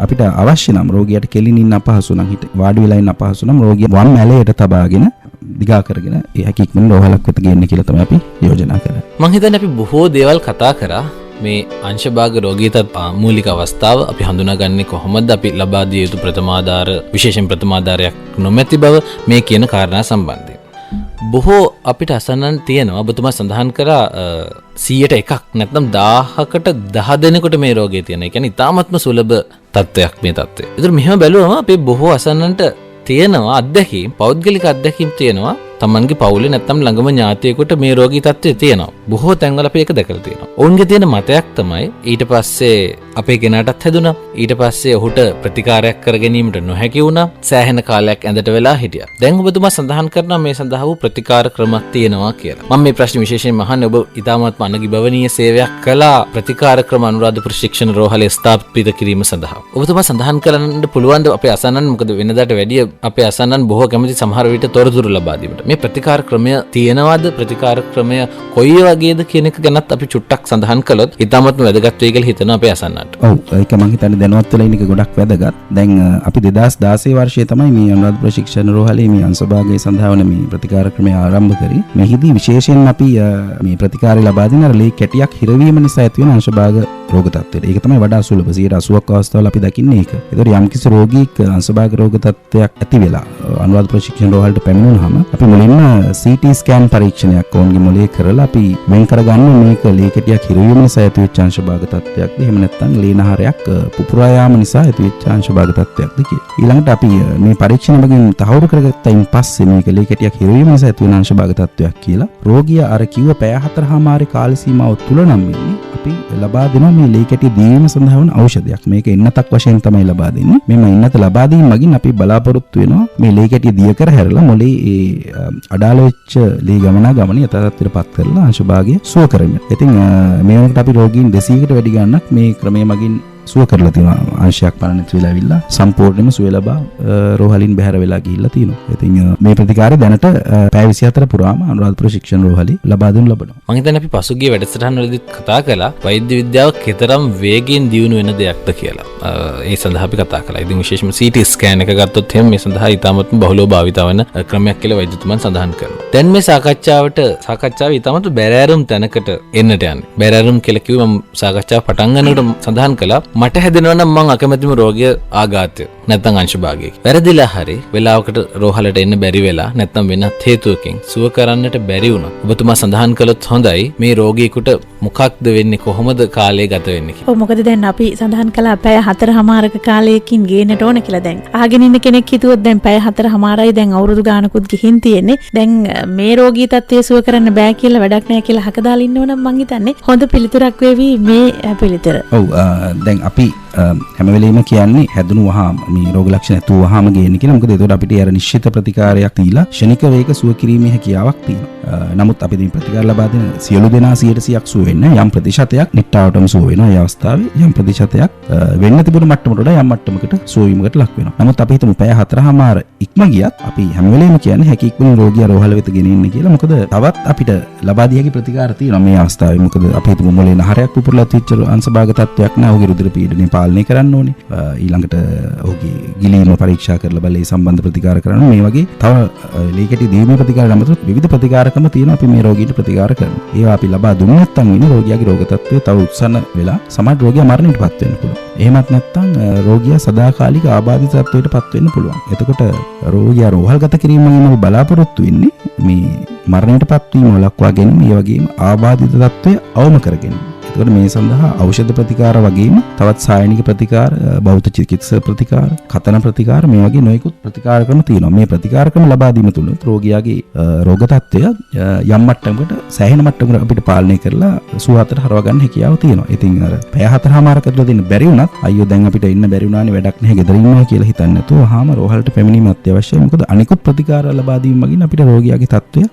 අපිට අවශ්‍ය නම් රෝගියාට කෙලින් ඉන්න අපහසු නම් වාඩි වෙලා ඉන්න අපහසු නම් රෝගියා වම් ඇලයට තබාගෙන දිගා කරගෙන ඒ හැකි ඉක්මනින් රෝහලක් වෙත ගේන්න කියලා තමයි අපි යෝජනා කරන්නේ. මම හිතන්නේ අපි බොහෝ දේවල් කතා කරා මේ අංශභාග රෝගී තත් මූලික අවස්ථාව අපි හඳුනාගන්නේ කොහොමද අපි ලබා දිය යුතු ප්‍රථමාධාර විශේෂයෙන් ප්‍රථමාධාරයක් නොමැති බව මේ කියන කාරණා සම්බන්ධයෙන් බොහෝ අපිට අසන්නන් තියෙනවා. ඔබතුමා සඳහන් කරා 100ට 1ක් නැත්නම් 1000කට 10 දෙනෙකුට මේ රෝගය තියෙන. ඒ කියන්නේ ඉතාමත්ම සුලභ තත්ත්වයක් මේ තත්ත්වය. ඒතර මෙහෙම බැලුවම අපේ බොහෝ අසන්නන්ට තියෙනවා අත්දැකීම් පෞද්ගලික අත්දැකීම් තියෙනවා. තමන්ගේ පවුලේ නැත්නම් ළඟම ඥාතියෙකුට මේ රෝගී තත්ත්වය තියෙනවා. බොහෝ තැන්වල අපි ඒක දැකලා තියෙනවා. ඔවුන්ගේ තියෙන මතයක් තමයි ඊට පස්සේ අපේ කෙනාටත් හැදුණා. ඊට පස්සේ ඔහුට ප්‍රතිකාරයක් කර ගැනීමට නොහැකි වුණා. සෑහෙන කාලයක් ඇඳට වෙලා හිටියා. දැන් ඔබතුමා සඳහන් කරනවා මේ සඳහා වූ ප්‍රතිකාර ක්‍රමයක් තියෙනවා කියලා. මම මේ ප්‍රශ්නේ විශේෂයෙන්ම අහන්නේ ඔබ ඉතාමත්ම අනගිබවනීය සේවයක් කළා ප්‍රතිකාර ක්‍රම අනුරාධපුර ශික්ෂණ රෝහලේ ස්ථාපිත කිරීම සඳහා. ඔබතුමා සඳහන් කරන්න පුළුවන් ද අපේ අසන්නන් මොකද වෙනදාට වැඩිය අපේ අසන්නන් බොහෝ කැමති සමහර විට තොරතුරු ලබා දීමට. මේ ප්‍රතිකාර ක්‍රමය තියෙනවද? ප්‍රතිකාර ක්‍රමය කොයි වගේද කියන එක ගැනත් අපි චුට්ටක් සඳහන් කළොත් ඉතාමත්ම වැදගත් වෙයි කියලා හිතනවා අපේ අසන්නන්ට. ඔව් ඒක මම හිතන්නේ දැනුවත් වෙලා ඉන්න එක ගොඩක් වැදගත්. දැන් අපි 2016 වර්ෂයේ තමයි මේ අනුරාධපුර ශික්ෂණ රෝහලේ මේ අංශභාගය සඳහා වන මේ ප්‍රතිකාර ක්‍රමය ආරම්භ කරේ. මෙහිදී විශේෂයෙන් අපි මේ ප්‍රතිකාරය ලබා දෙන අර ලේ කැටියක් හිරවීම නිසා ඇතිවන අංශභාග රෝග තත්ත්වයට. ඒක තමයි වඩා සුලභ 80ක් අවස්ථාවල අපි දකින්නේ ඒක. ඒතකොට යම්කිසි රෝගීක අංශභාග රෝග තත්ත්වයක් ඇති වෙලා අනුරාධපුර ශික්ෂණ රෝහලට පැමිණුනහම අපි මුලින්ම CT ස්කෑන් පරීක්ෂණයක් ඔවුන්ගේ මොළයේ කරලා අපි වෙන් කරගන්න මේක ලේ කැටියක් හිරවීම නිසා ඇතිවෙච්ච අංශභාග තත්ත්වයක්ද එහෙම නැත්නම් ලේනහරයක් පුපුරා යාම නිසා ඇතිවෙච්ච අංශභාග තත්ත්වයක්ද කියලා. ඊළඟට අපි මේ පරීක්ෂණ වලින් තහවුරු කරගත්තයින් පස්සේ මේක ලේ කැටියක් හිරවීම නිසා ඇතිවෙන අංශභාග තත්ත්වයක් කියලා රෝගියා අර කිව්ව පැය 4:00 කාල සීමාව තුල නම් අපි ලබා දෙනවා මේ ලේ කැටිය දීම සඳහා වන ඖෂධයක්. මේක එන්නතක් වශයෙන් තමයි ලබා දෙන්නේ. මෙන්න එන්නත ලබා දීම මගින් අපි බලාපොරොත්තු වෙනවා මේ ලේ කැටිය දිය කර හැරලා මොළේ ඒ අඩාල වෙච්ච ලේ ගමන යථාර්ථයට පත් කරලා අංශභාගය සුව කරගන්න. ඉතින් මේ වුණත් අපි රෝගීන් 200කට වැඩි ගණනක් මේ ක්‍රමය මගින් සුව කරලා තියෙනවා. අංශයක් පරණ නැති වෙලා ඇවිල්ලා සම්පූර්ණයෙන්ම සුව ලබා රෝහලින් බැහැර වෙලා ගිහිල්ලා තියෙනවා. ඉතින් මේ ප්‍රතිකාරය දැනට පැය 24 පුරාම අනුරාධපුර ශික්ෂණ රෝහලේ ලබා දෙනු ලබනවා. මම හිතන්නේ අපි පසුගිය වැඩසටහන් වලදීත් කතා කළා වෛද්‍ය විද්‍යාව කෙතරම් වේගයෙන් දියුණු වෙන දෙයක්ද කියලා. ඒ සඳහා අපි කතා කළා. ඉතින් විශේෂයෙන්ම CT ස්කෑන් එක ගත්තොත් එහෙනම් මේ සඳහා ඉතාමත්ම බහුලව භාවිත වන ක්‍රමයක් කියලා වෛද්‍යතුමන් සඳහන් කරනවා. දැන් මේ සාකච්ඡාව ඉතාමත් බැරෑරුම් තැනකට එන්නට යන්නේ. බැරෑරුම් කියලා කිව්ව මම සාකච්ඡාව පටන් ගන්නකොට සඳහන් කළා මට හැදෙනවා නම් මං අකමැතිම රෝගය ආඝාතය නැත්නම් අංශභාගයක. වැරදිලා හරි වෙලාවකට රෝහලට එන්න බැරි වෙලා නැත්නම් වෙනත් හේතුවකින් සුව කරන්නට බැරි වුණා. ඔබතුමා සඳහන් කළොත් හොඳයි මේ රෝගියෙකුට මොකක්ද වෙන්නේ කොහොමද කාලය ගත වෙන්නේ කියලා. ඔව් මොකද දැන් අපි සඳහන් කළා පැය 4:00ක කාලයකින් ගේන්නට ඕන කියලා. දැන් අහගෙන ඉන්න කෙනෙක් හිතුවොත් දැන් පැය 4:00යි දැන් අවුරුදු ගානකුත් ගිහින් තියෙන්නේ. දැන් මේ රෝගී තත්ත්වය සුව කරන්න බෑ කියලා වැඩක් නැහැ කියලා හක දාලා ඉන්නවනම් මං හිතන්නේ හොඳ පිළිතුරක් වේවි මේ පිළිතුර. ඔව් දැන් අපි හැම වෙලෙම කියන්නේ හැදුණු වහාම මේ රෝග ලක්ෂණ ඇතුව වහාම ගේන්න කියලා. මොකද ඒකට අපිට අර නිශ්චිත ප්‍රතිකාරයක් දීලා ක්ෂණික වේග සුව කිරීමේ හැකියාවක් තියෙනවා. නමුත් අපි මේ ප්‍රතිකාර ලබා දෙන සියලු දෙනා 100%ක් සුව වෙන්නේ යම් ප්‍රතිශතයක් නිට්ටාවටම සුව වෙනවා. ඒ අවස්ථාවේ යම් ප්‍රතිශතයක් වෙන්න තිබුණු මට්ටමට වඩා යම් මට්ටමකට සුව වීමකට ලක් වෙනවා. නමුත් අපි හිතමු පැය 4:00 ඉක්ම ගියත් අපි හැම වෙලෙම කියන්නේ හැකි ඉක්මනින් රෝගියා රෝහල වෙත ගෙනෙන්න කියලා. මොකද තවත් අපිට ලබා දිය හැකි ප්‍රතිකාර තියෙනවා මේ අවස්ථාවේ. මොකද අපි හිතමු මොලේ නහරයක් පුපුරලා තිච්ච අංශභාග තත්ත්වයක් නෑ. ඔහුගේ රුධිර පීඩනය පාලනය කරන්න ඕනේ. ඊළඟට ඔහුගේ ගිලීම පරීක්ෂා කරලා බලේ සම්බන්ධ ප්‍රතිකාර කරනවා. මේ වගේ තව ලේ කැටි දීමේ ප්‍රතිකාර අමතරව විවිධ ප්‍රතිකාරකම තියෙනවා අපි මේ රෝගීන්ට ප්‍රතිකාර කරනවා. ඒවා අපි ලබා දුන්නේ නැත්නම් වෙන රෝගියාගේ රෝග තත්ත්වය තව උත්සන්න වෙලා සමහර රෝගියා මරණයටපත් වෙන්න පුළුවන්. එහෙමත් නැත්නම් රෝගියා සදාකාලික ආබාධිත තත්ත්වයටපත් වෙන්න පුළුවන්. එතකොට රෝගියා රෝහල්ගත කිරීමෙන් අපි බලාපොරොත්තු වෙන්නේ මේ මරණයට පත්වීම වළක්වා ගැනීම, ඒ වගේම ආබාධිත තත්ත්වය අවම කර ගැනීම. එතකොට මේ සඳහා ඖෂධ ප්‍රතිකාර වගේම තවත් සායනික ප්‍රතිකාර, බෞද්ධ චිකිත්සා ප්‍රතිකාර, කතන ප්‍රතිකාර මේ වගේ නොයෙකුත් ප්‍රතිකාර ක්‍රම තියෙනවා. මේ ප්‍රතිකාර ක්‍රම ලබා දීම තුළ රෝගියාගේ රෝග තත්ත්වය යම් මට්ටමකට සෑහෙන මට්ටමකට අපිට පාලනය කරලා සුවහතට හරවා ගන්න හැකියාව තියෙනවා. ඉතින් අර පැය 4:00මාරක ඇතුළත දෙන්න බැරි වුණත් අයියෝ දැන් අපිට ඉන්න බැරි වුණානේ වැඩක් නැහැ ගෙදර ඉන්නවා කියලා හිතන්නේ නැතුව වහාම රෝහලට පැමිණීම අත්‍යවශ්‍යයි. මොකද අනිකුත් ප්‍රතිකාර ලබා දීම මගින් අපිට රෝගියාගේ තත්ත්වය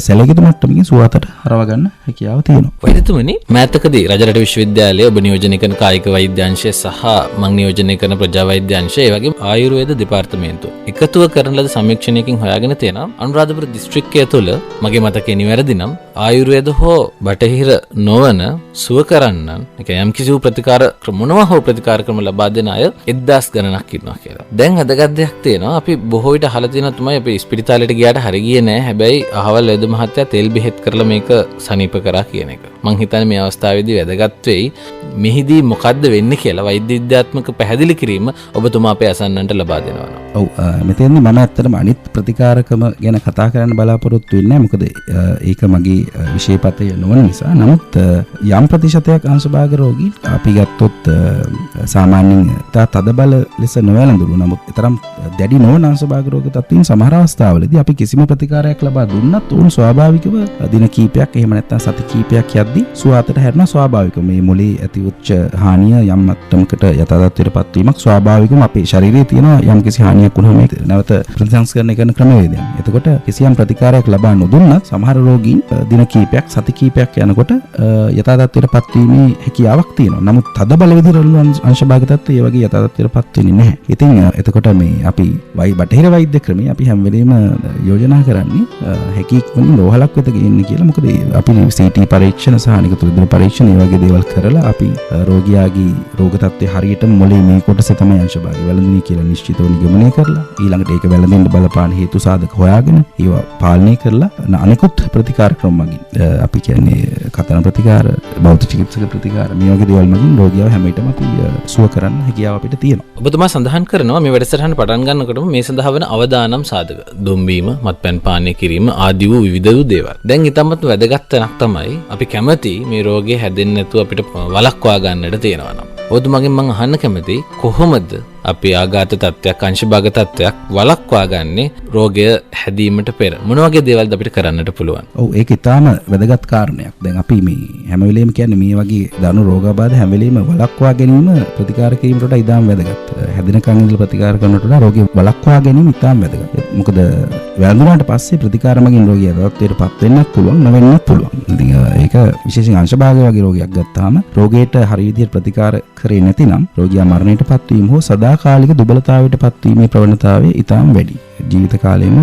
සැලකිත මට්ටමකින් සුවහතට හරවා ගන්න හැකියාව තියෙනවා. වෛද්‍යතුමනි, මෑතකදී රජරට විශ්වවිද්‍යාලයේ ඔබ නියෝජනය කරන කායික වෛද්‍ය අංශය සහ මම නියෝජනය කරන ප්‍රජා වෛද්‍ය අංශය, ඒ වගේම ආයුර්වේද දෙපාර්තමේන්තුව එකතුව කරන ලද සමීක්ෂණයකින් හොයාගෙන තියෙනවා අනුරාධපුර දිස්ත්‍රික්කය තුළ, මගේ මතකයේ නිවැරදි නම්, ආයුර්වේද හෝ බටහිර නොවන සුව කරන්නන්, ඒ කියන්නේ යම්කිසි ප්‍රතිකාර ක්‍රම මොනවා හෝ ප්‍රතිකාර ක්‍රම ලබා දෙන අය 1000 ගණනක් ඉන්නවා කියලා. දැන් අදගත් දෙයක් තියෙනවා. අපි බොහෝ විට අහලා තියෙනවා තමයි අපි ස්පිරිතාලයට ගියාට හරි ගියේ නෑ. හැබැයි අහවල් වෛද්‍ය මහත්තයා තෙල් බෙහෙත් කරලා මේක සනීප කරා කියන එක. මං හිතන්නේ මේ අවස්ථාවේදී වැදගත් වෙයි මෙහිදී මොකද්ද වෙන්නේ කියලා වෛද්‍ය විද්‍යාත්මක පැහැදිලි කිරීම ඔබතුමා අපේ අසන්නන්ට ලබා දෙනවා. ඔව්, මෙතෙන්දි මම ඇත්තටම අනිත් ප්‍රතිකාරකම ගැන කතා කරන්න බලාපොරොත්තු වෙන්නේ නැහැ. මොකද ඒක මගේ විෂයපතය නොවන නිසා. නමුත් යම් ප්‍රතිශතයක් අංශභාග රෝගී අපි ගත්තොත් සාමාන්‍යයෙන් තදබල ලෙස නොවැළඳුණු නමුත් තරම් දැඩි නොවන අංශභාග රෝග තත්ත්වයන් සමහර අවස්ථාවලදී අපි කිසිම ප්‍රතිකාරයක් ලබා දුන්නත් උන් ස්වාභාවිකව දින කීපයක් එහෙම නැත්නම් සති කීපයක් යද්දී සුවහතට හැරෙනවා. ස්වාභාවිකව මේ මොළේ ඇතිවෙච්ච හානිය යම් මට්ටමකට යථාර්ථයටපත් වීමක් ස්වාභාවිකවම අපේ ශරීරයේ තියෙන යම් කිසි හානියක් වුණාම ඒක නැවත ප්‍රතිසංස්කරණය කරන ක්‍රමවේදයක්. එතකොට කිසියම් ප්‍රතිකාරයක් ලබා නොදුන්නත් සමහර රෝගීන් දින කීපයක් සති කීපයක් යනකොට යථාර්ථයටපත් වීමේ හැකියාවක් තියෙනවා. නමුත් තදබල විදිහට අංශභාග තත්ත්වය ඒ වගේ යථාර්ථයටපත් වෙන්නේ නැහැ. ඉතින් එතකොට මේ අපි බටහිර වෛද්‍ය ක්‍රමයේ අපි හැම වෙලේම යෝජනා කරන්නේ හැකියික්මනින් රෝහලක් වෙත ගෙන්න කියලා. මොකද අපි CT පරීක්ෂණ සහ අනිකුත් විද්‍යා පරීක්ෂණ ඒ වගේ දේවල් කරලා අපි රෝගියාගේ රෝග තත්ත්වය හරියටම මොළේ මේ කොටසේ තමයි අංශභාගය වැළඳුනේ කියලා නිශ්චිතව නිගමනය කරලා ඊළඟට ඒක වැළඳෙන්න බලපාන හේතු සාධක හොයාගෙන ඒවා පාලනය කරලා අනිකුත් ප්‍රතිකාර ක්‍රම මගින් අපි කියන්නේ කතන ප්‍රතිකාර, බෞද්ධ චිකිත්සක ප්‍රතිකාර මේ වගේ දේවල් මගින් රෝගියාව හැම විටම අපි සුව කරන්න හැකියාව අපිට තියෙනවා. ඔබතුමා සඳහන් කරනවා මේ වැඩසටහන පටන් ගන්නකොටම මේ සඳහා වෙන අවදානම් සාධක, දුම්බීම, මත්පැන් පානය කිරීම ආදී වූ විවිධ වූ දේවල්. දැන් ඊටමත් වැදගත් තැනක් තමයි අපි කැමති මේ රෝගේ හැදෙන්නේ නැතුව අපිට වළක්වා ගන්නට තියෙනවා නම්. ඔබතුමාගෙන් මම අහන්න කැමතියි කොහොමද අපි ආඝාත තත්ත්වයක්, අංශභාග තත්ත්වයක් වළක්වා ගන්නේ රෝගය හැදීමට පෙර? මොන වගේ දේවල්ද අපිට කරන්නට පුළුවන්? ඔව්, ඒක ඊටාම වැදගත් කාරණයක්. දැන් අපි මේ හැම වෙලෙම කියන්නේ මේ වගේ දරුණු රෝගාබාධ හැම වෙලෙම වළක්වා ගැනීම ප්‍රතිකාර කිරීමට වඩා ඉතාම වැදගත්. හැදෙනකන් ඉඳලා ප්‍රතිකාර කරනට වඩා රෝගය වළක්වා ගැනීම ඉතාම වැදගත්. මොකද වැළඳුනාට පස්සේ ප්‍රතිකාර මගින් රෝගියා තත්ත්වයටපත් වෙන්නත් පුළුවන්, නොවෙන්නත් පුළුවන්. ඉතින් ඒක විශේෂයෙන් අංශභාග වගේ රෝගයක් ගත්තාම රෝගයට හරිය විදිහට ප්‍රතිකාර කරේ නැතිනම් රෝගියා මරණයටපත් වීම හෝ සදාකාලික දුබලතාවයට පත්වීමේ ප්‍රවණතාවය ඉතාම වැඩි. ජීවිත කාලෙම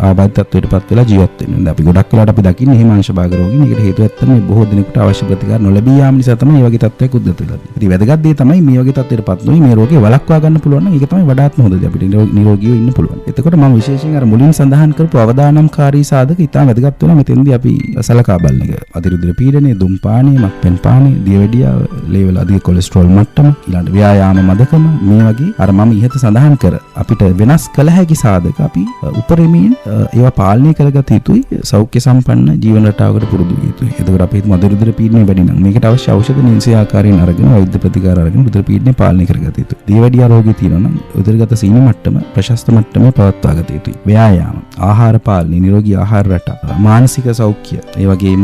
ආබාධිතත්වයටපත් වෙලා ජීවත් වෙනවා. දැන් අපි ගොඩක් වෙලාවට අපි දකින්නේ එහෙම අංශභාග රෝගීන්. ඒකට හේතුව ඇත්තම මේ බොහෝ දිනෙකට අවශ්‍ය ප්‍රතිකාර නොලැබී යාම නිසා තමයි මේ වගේ තත්ත්වයක් උද්ගත වෙලා තියෙන්නේ. ඉතින් වැදගත් දේ තමයි මේ වගේ තත්ත්වයටපත් නොවි මේ රෝගේ වළක්වා ගන්න පුළුවන් නම් ඒක තමයි වඩාත්ම හොඳ දේ. අපිට නිරෝගීව ඉන්න පුළුවන්. එතකොට මම විශේෂයෙන් අර මුලින් සඳහන් කරපු අවදානම්කාරී සාධක ඉතාම වැදගත් වෙනවා මෙතෙන්දී අපි සලකා බලන එක. අතිරුධිර පීඩනය, දුම්පානය, මත්පැන් පානය, දියවැඩියාව, ලේවල අධික කොලෙස්ටරෝල් මට්ටම, ඊළඟ ව්‍යායාම මදකම මේ වගේ අර මම ඉහත සඳහන් කර අපිට වෙනස් කළ හැකි සාධක අපි උපරිමයෙන් ඒවා පාලනය කරගත යුතුයි. සෞඛ්‍ය සම්පන්න ජීවන රටාවකට පුරුදු විය යුතුයි. එතකොට අපි හිතමු අතිරුධිර පීඩනය වැඩි නම් මේකට අවශ්‍ය ඖෂධ නිසි ආකාරයෙන් අරගෙන වෛද්‍ය ප්‍රතිකාර අරගෙන උදර පීඩනය පාලනය කරගත යුතුයි. දියවැඩියා රෝගී තියෙනවා නම් උදරගත සීනි මට්ටම ප්‍රශස්ත මට්ටමේ පවත්වා ගත යුතුයි. ව්‍යායාම, ආහාර පාලනය, නිරෝගී ආහාර රටා, මානසික සෞඛ්‍ය, ඒ වගේම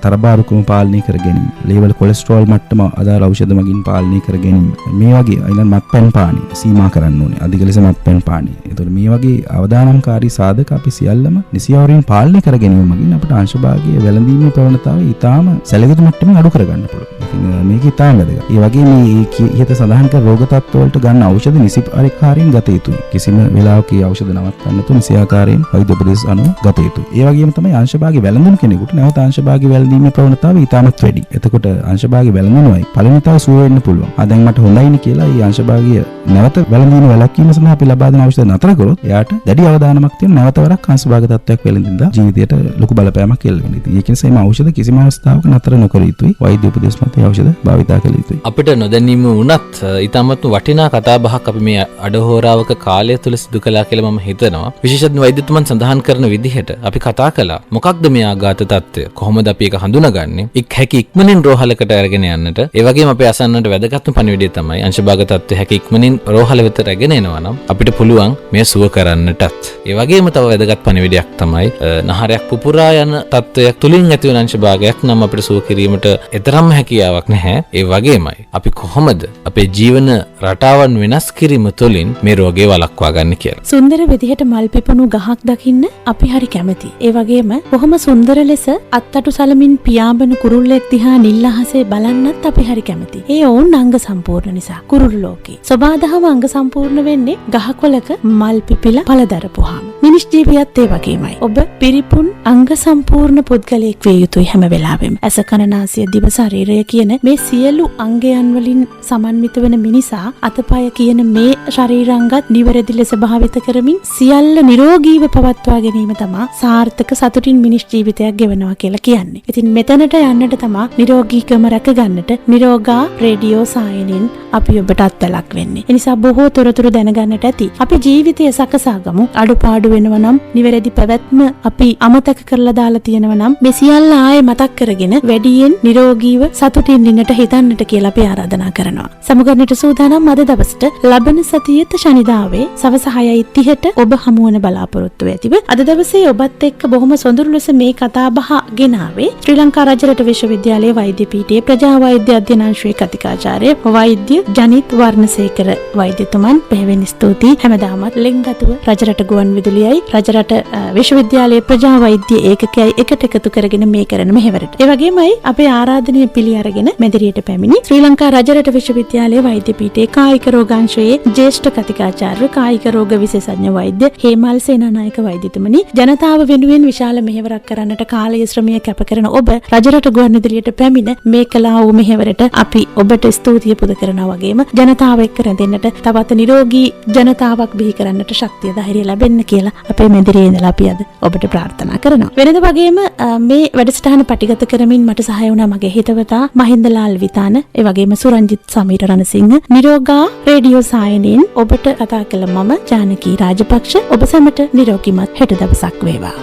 තරබාරුකම පාලනය කර ගැනීම, ලේවල කොලෙස්ටරෝල් මට්ටම අදාළ ඖෂධ මගින් පාලනය කර ගැනීම, මේ වගේ ඊළඟ මත්පැන් පානය සීමා කරන්න ඕනේ. අධික ලෙස මත්පැන් පානය. එතකොට මේ වගේ අවදානම්කාරී සාධක අපි සියල්ලම නිසියවරින් පාලනය කර ගැනීම මගින් අපිට අංශභාගයේ වැළඳීමේ ප්‍රවණතාවය ඉතාම සැලකිලි මට්ටමින් අඩු කර ගන්න පුළුවන්. ඉතින් මේක ඉතාම වැදගත්. ඒ වගේම මේ ඉහත සඳහන් කර රෝග තත්ත්ව වලට ගන්න ඖෂධ නිසි ආකාරයෙන් ගත යුතුයි. කිසිම වෙලාවක ඒ ඖෂධ නවත්තන්න නැතුව නිසි ආකාරයෙන් වෛද්‍ය උපදෙස් අනුව ගත යුතුයි. ඒ වගේම තමයි අංශභාගයේ වැළඳුණු කෙනෙකුට නැවත අංශභාගයේ වැළඳීමේ ප්‍රවණතාවය ඉතාමත් වැඩි. එතකොට අංශභාගයේ වැළඳුණුවයි පළවෙනිතාව සුව වෙන්න පුළුවන්. දැන් මට හොඳයිනේ කියලා මේ අංශභාගය නැවත වැළඳීම වැළැක්වීම සඳහා අපි ලබා දෙන ඖෂධ නතර කරොත් එයාට ඒවට දැඩි අවධානමක් තියෙන නැවත වරක් අංශභාග තත්ත්වයක් වෙලඳින්දා ජීවිතයට ලොකු බලපෑමක් එල්ල වෙනවා. ඉතින් ඒක නිසා මේ ඖෂධ කිසිම අවස්ථාවක නතර නොකර යුතුයි. වෛද්‍ය උපදෙස් මත ඖෂධ භාවිතා කළ යුතුයි. අපිට නොදැනීම වුණත් ඊටමත් වටිනා කතා බහක් අපි මේ අඩහෝරාවක කාලය තුල සිදු කළා කියලා මම හිතනවා. විශේෂඥ වෛද්‍යතුමන් සඳහන් කරන විදිහට අපි කතා කළා මොකක්ද මේ ආඝාත තත්ත්වය? කොහොමද අපි ඒක හඳුනාගන්නේ? හැකි ඉක්මනින් රෝහලකට අරගෙන යන්නට. ඒ වගේම අපේ අසන්නට වැදගත්ම පණිවිඩය තමයි අංශභාග තත්ත්වය හැකි ඉක්මනින් රෝහල වෙත රැගෙන එනවා නම් අපිට පුළුවන් මේ සුව කරන්නටත්. ඒ වගේම තව වැදගත් පණිවිඩයක් තමයි නහරයක් පුපුරා යන තත්ත්වයක් තුලින් ඇති වෙන අංශභාගයක් නම් අපිට සුව කිරීමට එතරම් හැකියාවක් නැහැ. ඒ වගේමයි අපි කොහොමද අපේ ජීවන රටාවන් වෙනස් කිරීම තුලින් මේ රෝගේ වළක්වා ගන්න කියලා. සුන්දර විදිහට මල් පිපුණු ගහක් දකින්න අපි හරි කැමතියි. ඒ වගේම බොහොම සුන්දර ලෙස අත්තටු සලමින් පියාඹන කුරුල්ලෙක් දිහා නිල් අහසේ බලන්නත් අපි හරි කැමතියි. ඒ ඔවුන් අංග සම්පූර්ණ නිසා කුරුළු ලෝකේ. සබාදහම අංග සම්පූර්ණ වෙන්නේ ගහකොළක මල් පිපිලා පළදරපුවාම. මිනිස් ජීවිතයත් ඒ වගේමයි. ඔබ පිරිපුන් අංග සම්පූර්ණ පුද්ගලයෙක් වේ යුතුයි හැම වෙලාවෙම. ඇස කන නාසය දිව ශරීරය කියන මේ සියලු අංගයන් වලින් සමන්විත වෙන මිනිසා අතපය කියන මේ ශරීරාංගත් නිවැරදි ලෙස භාවිත කරමින් සියල්ල නිරෝගීව පවත්වා ගැනීම තමයි සාර්ථක සතුටින් මිනිස් ජීවිතයක් ගෙවනවා කියලා කියන්නේ. ඉතින් මෙතනට යන්නට තමයි නිරෝගීකම රැක ගන්නට නිරෝගා රේඩියෝ සායනෙන් අපි ඔබට අත්දැලක් වෙන්නේ. ඒ නිසා බොහෝ තොරතුරු දැනගන්නට ඇති. අපි ජීවිතය සකසාගමු. අඩුපාඩු වෙනවා නම් නිවැරදි පැවැත්ම අපි අමතක කරලා දාලා තියෙනවා නම් මේ සියල්ල ආයේ මතක් කරගෙන වැඩියෙන් නිරෝගීව සතුටින් ඉන්නට හිතන්නට කියලා අපි ආරාධනා කරනවා. සමුගන්නට සූදානම් අද දවසට ලබන සතියේ ශනිදාවේ සවස 6:30ට ඔබ හමු වන බලාපොරොත්තු ඇතිව අද දවසේ ඔබත් එක්ක බොහොම සොඳුරු ලෙස මේ කතා බහ ගෙනාවේ ශ්‍රී ලංකා රජරට විශ්වවිද්‍යාලයේ වෛද්‍ය පීඨයේ ප්‍රජා වෛද්‍ය අධ්‍යනාංශයේ කතිකාචාර්ය වෛද්‍ය ජනිත් වර්ණසේකර වෛද්‍යතුමන් බෙහෙවින් ස්තුතියි. හැමදාමත් ලෙන්ගතුව රජරට ගුවන් විදුලියයි රජරට විශ්වවිද්‍යාලයේ ප්‍රජා වෛද්‍ය ඒකකයයි එකට එකතු කරගෙන මේ කරන මෙහෙවරට. ඒ වගේමයි අපේ ආරාධනය පිළි අරගෙන මෙදිරියට පැමිණි ශ්‍රී ලංකා රජරට විශ්වවිද්‍යාලයේ වෛද්‍ය පීඨයේ කායික රෝගාංශයේ ජ්‍යෙෂ්ඨ කතිකාචාර්ය කායික රෝග විශේෂඥ වෛද්‍ය හේමල් සේනානායක වෛද්‍යතුමනි, ජනතාව වෙනුවෙන් විශාල මෙහෙවරක් කරන්නට කාලය ශ්‍රමය කැප කරන ඔබ රජරට ගුවන් විදුලියට පැමිණ මේ කළා වූ මෙහෙවරට අපි ඔබට ස්තුතිය පුද කරනවා. වගේම ජනතාව එක්ක රැඳෙන්නට තවත් නිරෝගී ජනතාවක් බිහි කරන්නට ශක්තිය ධෛර්යය ලැබෙන්න කියලා අපේ මෙදිරියේ ඉඳලා අපි අද ඔබට ප්‍රාර්ථනා කරනවා. වෙනද වගේම මේ වැඩසටහන පටිගත කරමින් මට සහාය වුණා මගේ හිතවතා මහින්දලාල් විතාන, ඒ වගේම සුරංජිත් සමීර රණසිංහ. නිරෝගා රේඩියෝ සායනෙන් ඔබට කතා කළ මම ජානකී රාජපක්ෂ. ඔබ සැමට නිරෝගීමත් හෙට දවසක් වේවා.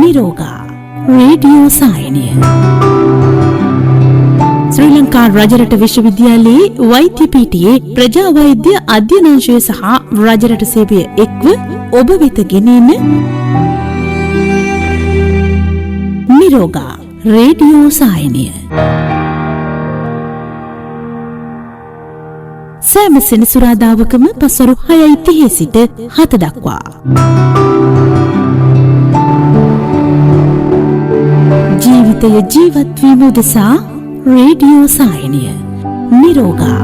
නිරෝගා රේඩියෝ සායනය ශ්‍රී ලංකා රජරට විශ්වවිද්‍යාලයේ වෛද්‍ය පීඨයේ ප්‍රජා වෛද්‍ය අධ්‍යනාංශය සහ රජරට සේවය එක්ව ඔබ වෙත ගෙනෙන නිරෝගා රේඩියෝ සායනය. සෑම සෙනසුරාදාවකම පසරු 6:30 සිට 7 දක්වා. ජීවිතය ජීවත් වීම උදෙසා රේඩියෝ සායනය. නිරෝගා